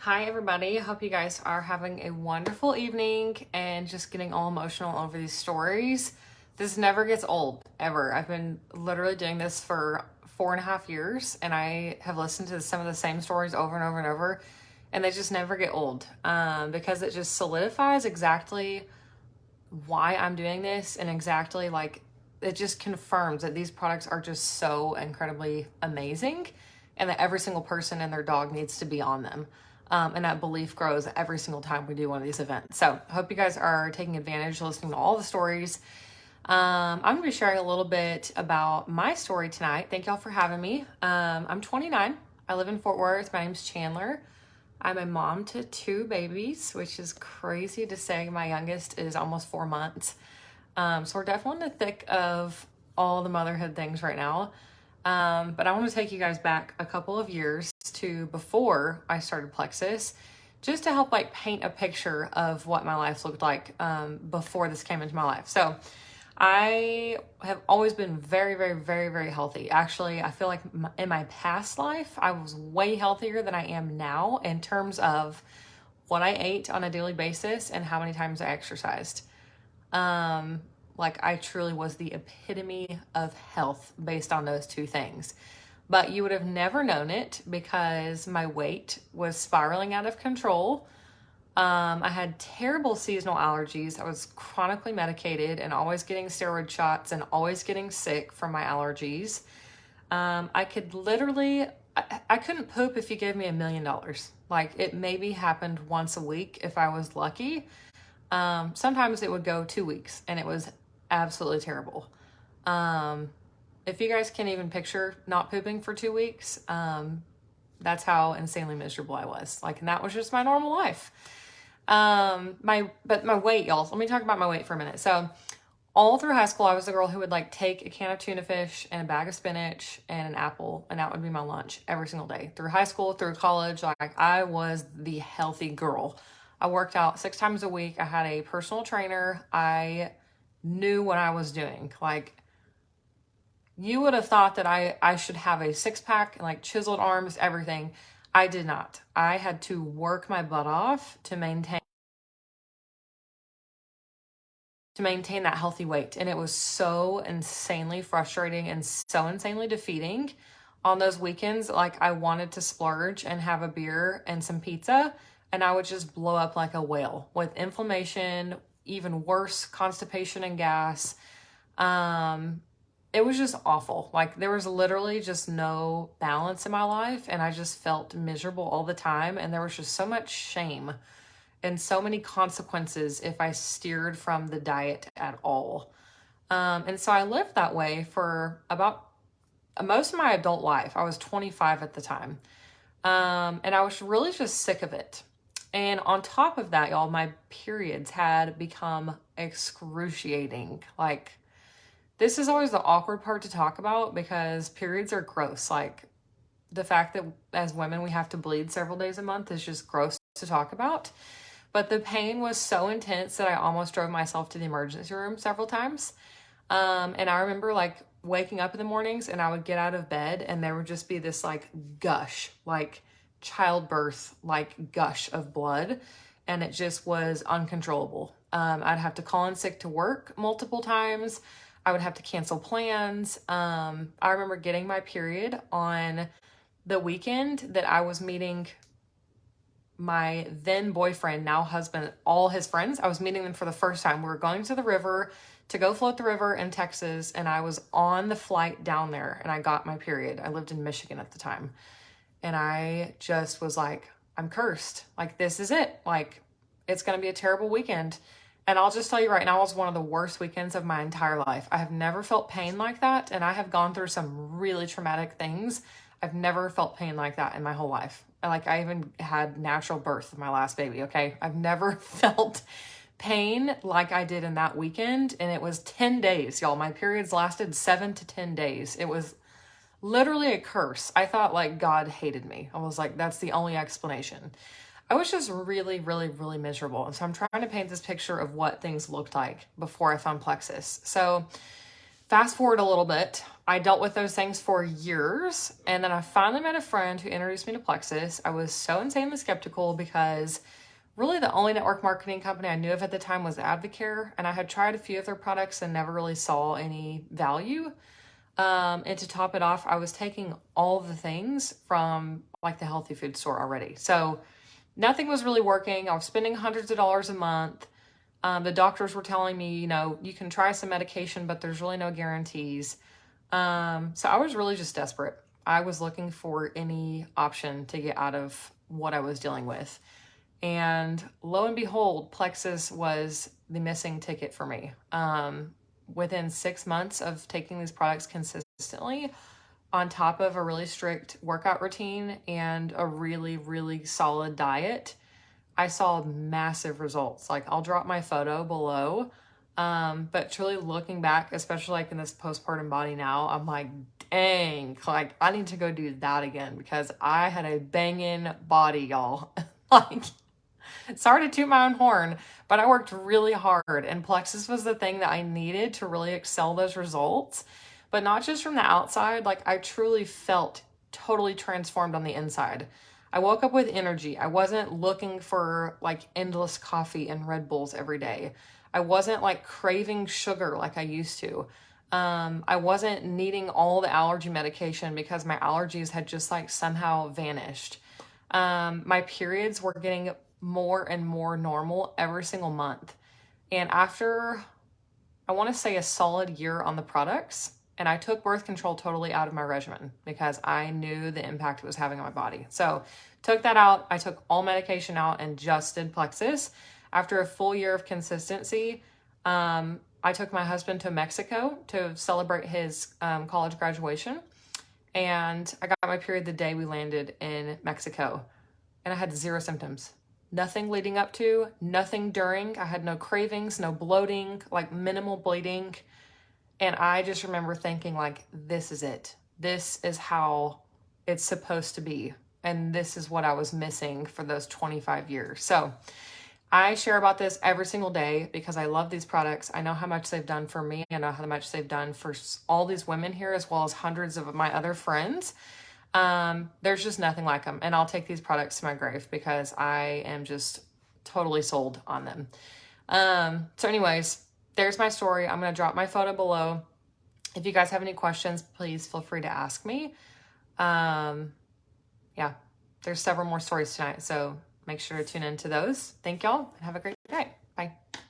Hi, everybody. I hope you guys are having a wonderful evening and just getting all emotional over these stories. This never gets old, ever. I've been literally doing this for 4.5 years, and I have listened to some of the same stories over and over and over, and they just never get old because it just solidifies exactly why I'm doing this and exactly it just confirms that these products are just so incredibly amazing and that every single person and their dog needs to be on them. And that belief grows every single time we do one of these events. So I hope you guys are taking advantage, listening to all the stories. I'm going to be sharing a little bit about my story tonight. Thank y'all for having me. I'm 29. I live in Fort Worth. My name's Chandler. I'm a mom to 2 babies, which is crazy to say. My youngest is almost 4 months. So we're definitely in the thick of all the motherhood things right now. But I want to take you guys back a couple of years to before I started Plexus, just to help paint a picture of what my life looked like before this came into my life. So I have always been very, very, very, very healthy. Actually, I feel like in my past life, I was way healthier than I am now in terms of what I ate on a daily basis and how many times I exercised. I truly was the epitome of health based on those 2 things. But you would have never known it because my weight was spiraling out of control. I had terrible seasonal allergies. I was chronically medicated and always getting steroid shots and always getting sick from my allergies. I could literally, I couldn't poop if you gave me $1 million. It maybe happened once a week if I was lucky. Sometimes it would go 2 weeks and it was absolutely terrible. If you guys can even picture not pooping for 2 weeks, that's how insanely miserable I was. And that was just my normal life. My weight, y'all. Let me talk about my weight for a minute. So all through high school, I was the girl who would take a can of tuna fish and a bag of spinach and an apple, and that would be my lunch every single day. Through high school, through college, I was the healthy girl. I worked out 6 times a week. I had a personal trainer. I knew what I was doing. You would have thought that I should have a 6-pack and chiseled arms, everything. I did not. I had to work my butt off to maintain that healthy weight. And it was so insanely frustrating and so insanely defeating. On those weekends, I wanted to splurge and have a beer and some pizza, and I would just blow up like a whale with inflammation, even worse, constipation and gas. It was just awful. There was literally just no balance in my life, and I just felt miserable all the time, and there was just so much shame and so many consequences if I steered from the diet at all. And so I lived that way for about most of my adult life. I was 25 at the time. And I was really just sick of it. And on top of that, y'all, my periods had become excruciating. This is always the awkward part to talk about because periods are gross. The fact that as women we have to bleed several days a month is just gross to talk about. But the pain was so intense that I almost drove myself to the emergency room several times. And I remember waking up in the mornings and I would get out of bed and there would just be this gush, childbirth, gush of blood. And it just was uncontrollable. I'd have to call in sick to work multiple times. I would have to cancel plans. I remember getting my period on the weekend that I was meeting my then boyfriend, now husband, all his friends. I was meeting them for the first time. We were going to the river to go float the river in Texas, and I was on the flight down there, and I got my period. I lived in Michigan at the time, and I just was I'm cursed. This is it. It's going to be a terrible weekend. And I'll just tell you right now, it was one of the worst weekends of my entire life. I have never felt pain like that, and I have gone through some really traumatic things. I've never felt pain like that in my whole life. I even had natural birth of my last baby, okay? I've never felt pain like I did in that weekend, and it was 10 days, y'all. My periods lasted 7 to 10 days. It was literally a curse. I thought God hated me. I was that's the only explanation. I was just really, really, really miserable. And so I'm trying to paint this picture of what things looked like before I found Plexus. So fast forward a little bit, I dealt with those things for years. And then I finally met a friend who introduced me to Plexus. I was so insanely skeptical because really the only network marketing company I knew of at the time was Advocare. And I had tried a few of their products and never really saw any value. And to top it off, I was taking all the things from like the healthy food store already. So nothing was really working. I was spending hundreds of dollars a month. The doctors were telling me, you know, you can try some medication, but there's really no guarantees. So I was really just desperate. I was looking for any option to get out of what I was dealing with. And lo and behold, Plexus was the missing ticket for me. Within 6 months of taking these products consistently, on top of a really strict workout routine and a really, really solid diet, I saw massive results. Like, I'll drop my photo below. But truly looking back, especially like in this postpartum body now, I'm like, dang, like I need to go do that again because I had a banging body, y'all. Like, sorry to toot my own horn, but I worked really hard and Plexus was the thing that I needed to really excel those results. But not just from the outside, like I truly felt totally transformed on the inside. I woke up with energy. I wasn't looking for like endless coffee and Red Bulls every day. I wasn't like craving sugar like I used to. I wasn't needing all the allergy medication because my allergies had just like somehow vanished. My periods were getting more and more normal every single month. And after, I want to say a solid year on the products, and I took birth control totally out of my regimen because I knew the impact it was having on my body. So took that out. I took all medication out and just did Plexus. After a full year of consistency, I took my husband to Mexico to celebrate his college graduation. And I got my period the day we landed in Mexico. And I had 0 symptoms. Nothing leading up to, nothing during. I had no cravings, no bloating, like minimal bleeding. And I just remember thinking like, this is it. This is how it's supposed to be. And this is what I was missing for those 25 years. So I share about this every single day because I love these products. I know how much they've done for me. I know how much they've done for all these women here, as well as hundreds of my other friends. There's just nothing like them. And I'll take these products to my grave because I am just totally sold on them. So anyways, there's my story. I'm going to drop my photo below. If you guys have any questions, please feel free to ask me. Yeah, there's several more stories tonight, so make sure to tune into those. Thank y'all and have a great day.